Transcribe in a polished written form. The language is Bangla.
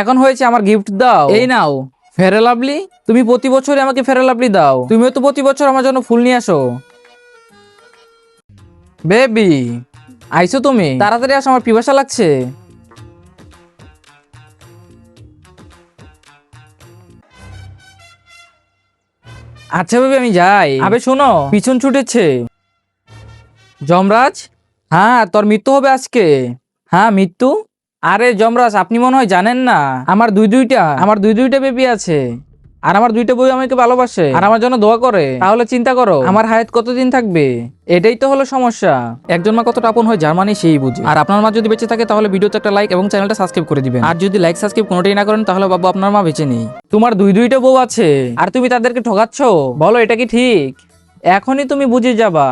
এখন হয়েছে আমার গিফট দাও। এই নাও ফেয়ার লাভলি। তুমি প্রতি বছরই আমাকে ফেয়ার লাভলি দাও, তুমিও তো প্রতি বছর আমার জন্য ফুল নিয়ে আসো। বেবি আইছো তুমি? তাড়াতাড়ি আসো, আমার পিপাসা লাগছে। আচ্ছা বেবি আমি যাই। আবে শোনো, পিছন ছুটেছে। যমরাজ, হ্যাঁ তোর মৃত্যু হবে আজকে। হ্যাঁ মৃত্যু? আরে যমরাজ আপনি মনে হয় জানেন না, আমার দুই দুইটা বেবি আছে। আর আমার দুইটা বউ আমাকে ভালোবাসে আর আমার জন্য দোয়া করে। তাহলে চিন্তা করো আমার হায়াত কতদিন থাকবে। এটাই তো হলো সমস্যা। একজন মা কতটা আপন হয় যার মানে সেই বুঝে। আর আপনার মা যদি বেঁচে থাকে তাহলে ভিডিওতে একটা লাইক এবং চ্যানেলটা সাবস্ক্রাইব করে দিবেন। আর যদি লাইক সাবস্ক্রাইব কোনোটাই না করেন তাহলে বাবু আপনার মা বেঁচে নেই। তোমার দুই দুইটা বউ আছে আর তুমি তাদেরকে ঠকাচ্ছ? বলো এটা কি ঠিক? এখনই তুমি বুঝে যাবা।